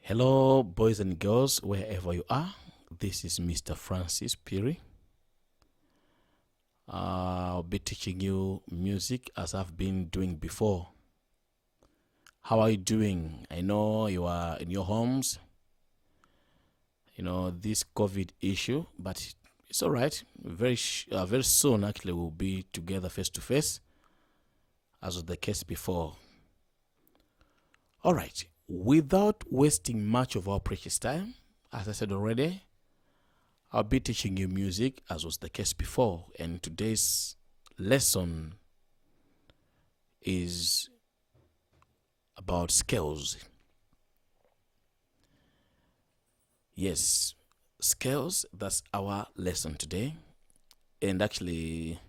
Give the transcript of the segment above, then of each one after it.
Hello, boys and girls, wherever you are. This is Mr. Francis Piri. I'll be teaching you music as I've been doing before. How are you doing? I know you are in your homes. This COVID issue, but it's all right. Very soon, actually, we'll be together face to face, as was the case before. All right. Without wasting much of our precious time, as I said already, I'll be teaching you music as was the case before, and today's lesson is about scales. Yes, scales, that's our lesson today. And actually,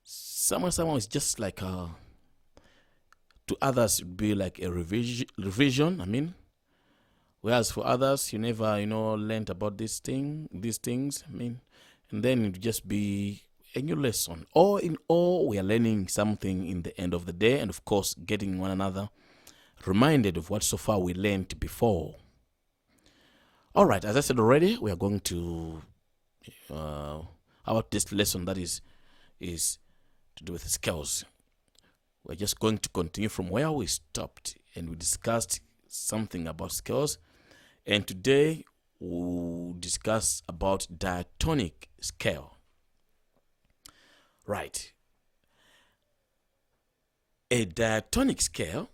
someone is just like to others it would be like a revision. Whereas for others, you never, learned about these things. And then it would just be a new lesson. All in all, we are learning something in the end of the day, and of course, getting one another reminded of what so far we learned before. All right, as I said already, we are going to about this lesson that is to do with scales. We're just going to continue from where we stopped, and we discussed something about scales. And today we'll discuss about diatonic scale. Right. A diatonic scale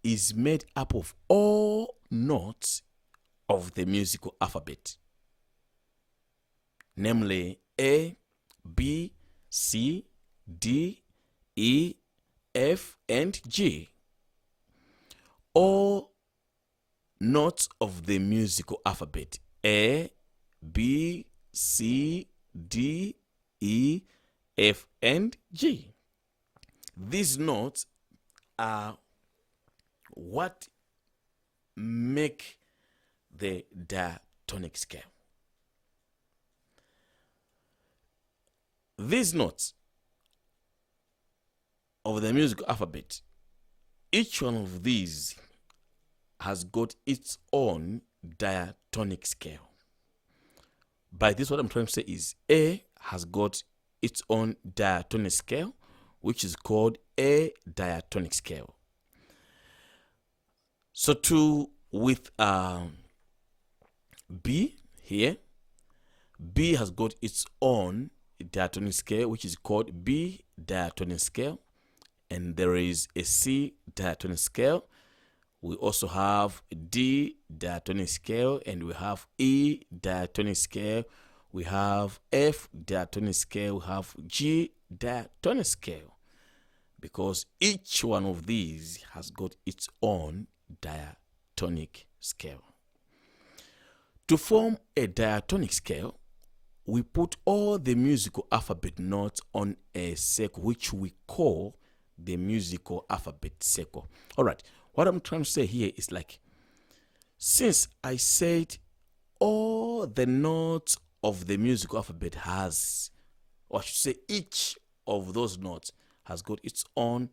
is made up of all notes of the musical alphabet, namely A, B, C, D, E, F, and G. All notes of the musical alphabet A, B, C, D, E, F, and G. These notes are what make the diatonic scale. These notes of the musical alphabet, each one of these has got its own diatonic scale. By this, what I'm trying to say is A has got its own diatonic scale, which is called a diatonic scale. So too with B here, B has got its own diatonic scale, which is called B diatonic scale. And there is a C diatonic scale. We also have D diatonic scale, and we have E diatonic scale. We have F diatonic scale. We have G diatonic scale, because each one of these has got its own diatonic scale. To form a diatonic scale, we put all the musical alphabet notes on a circle, which we call the musical alphabet circle. All right, what I'm trying to say here is like, since I said all the notes of the musical alphabet has, or I should say each of those notes has got its own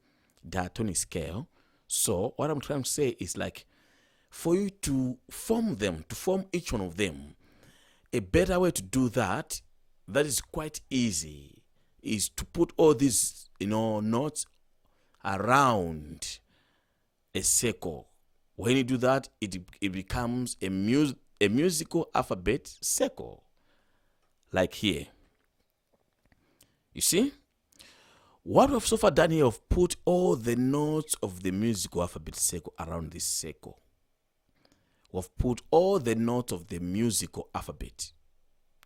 diatonic scale. So what I'm trying to say is like, for you to form them, to form each one of them, a better way to do that is quite easy, is to put all these, notes around a circle. When you do that, it becomes a musical alphabet circle, like here. You see? What we've so far done here, we've put all the notes of the musical alphabet circle around this circle. We've put all the notes of the musical alphabet.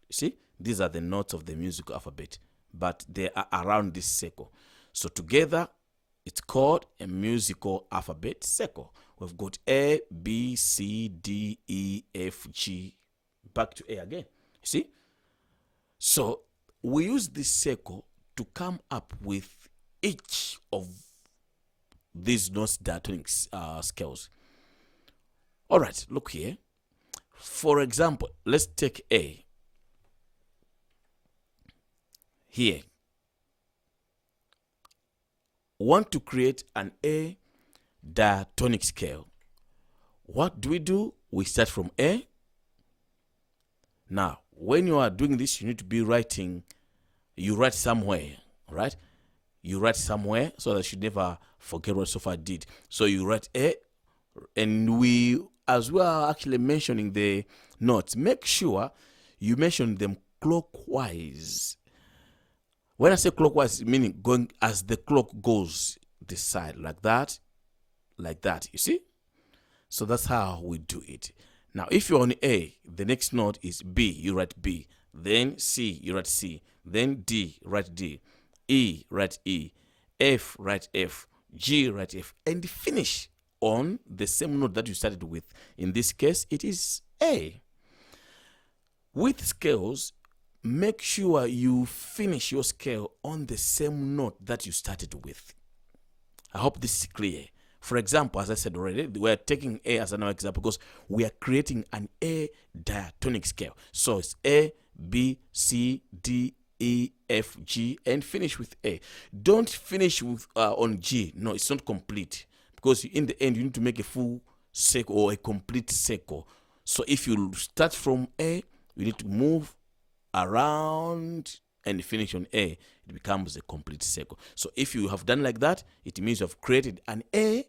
You see? These are the notes of the musical alphabet, but they are around this circle. So together, it's called a musical alphabet circle. We've got A, B, C, D, E, F, G. Back to A again. You see? So we use this circle to come up with each of these notes diatonic scales. All right, look here. For example, let's take A. Here, want to create an A diatonic scale. What do? We start from A. Now, when you are doing this, you need to be writing. You write somewhere, right? You write somewhere so that you never forget what so far did. So you write A, and we, as we are actually mentioning the notes, make sure you mention them clockwise. When I say clockwise, meaning going as the clock goes this side, like that, you see? So that's how we do it. Now, if you're on A, the next note is B, you write B. Then C, you write C. Then D, write D. E, write E. F, write F. G, write F. And finish on the same note that you started with. In this case, it is A. With scales, make sure you finish your scale on the same note that you started with. I hope this is clear. For example, as I said already, we are taking A as another example because we are creating an A diatonic scale. So it's A, B, C, D, E, F, G, and finish with A. Don't finish with on G. No, it's not complete, because in the end you need to make a full circle or a complete circle. So if you start from A, you need to move around and finish on A. It becomes a complete circle. So if you have done like that, it means you have created an A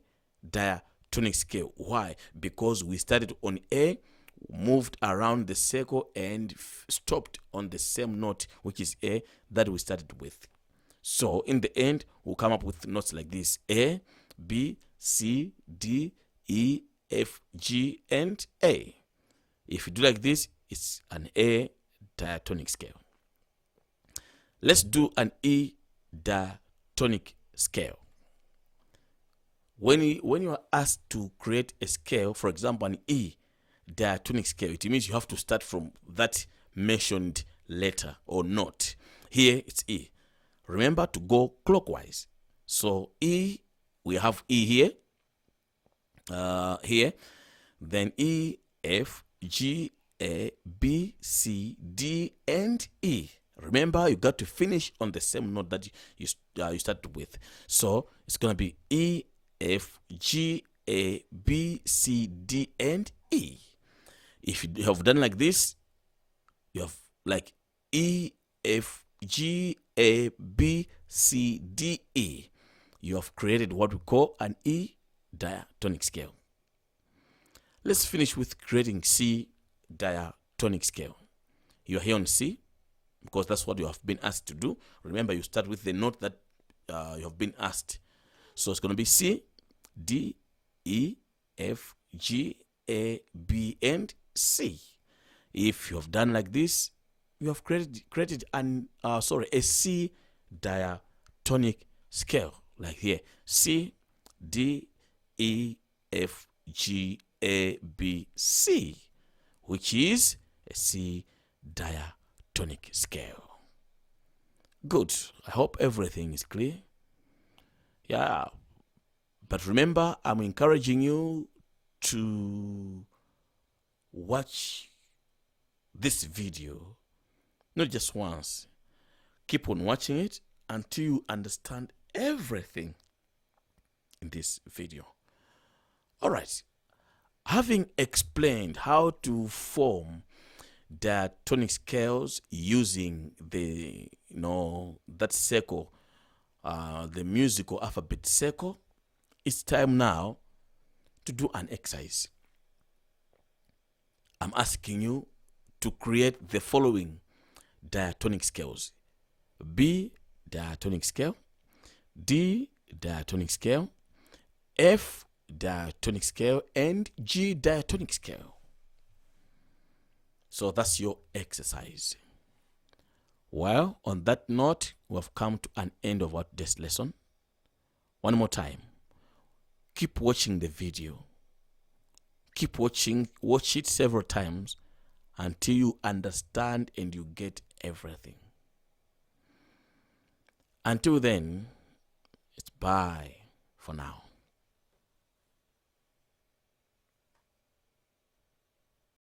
diatonic scale. Why? Because we started on A, moved around the circle, and stopped on the same note, which is A, that we started with. So in the end, we'll come up with notes like this: A, B, C, D, E, F, G, and A. If you do like this, it's an A diatonic scale. Let's do an E diatonic scale. When you are asked to create a scale, for example, an E diatonic scale, it means you have to start from that mentioned letter or note. Here it's E. Remember to go clockwise. So E, we have E here, then E, F, G, A, B, C, D, and E. Remember, you got to finish on the same note that you started with. So it's gonna be E, F, G, A, B, C, D, and E. If you have done like this, you have like E, F, G, A, B, C, D, E. You have created what we call an E diatonic scale. Let's finish with creating C diatonic scale. You are here on C because that's what you have been asked to do. Remember, you start with the note that you have been asked. So it's going to be C, D, E, F, G, A, B, and C. If you have done like this, you have created a C diatonic scale, like here: C, D, E, F, G, A, B, C, which is a C diatonic scale. Good. I hope everything is clear. Yeah. But remember, I'm encouraging you to watch this video not just once. Keep on watching it until you understand everything in this video. All right. Having explained how to form diatonic scales using the that circle, the musical alphabet circle, it's time now to do an exercise. I'm asking you to create the following diatonic scales: B diatonic scale, D diatonic scale, F diatonic scale, and G diatonic scale. So that's your exercise. Well, on that note, we have come to an end of our today's lesson. One more time, keep watching the video. Keep watching, watch it several times until you understand and you get everything. Until then, it's bye for now.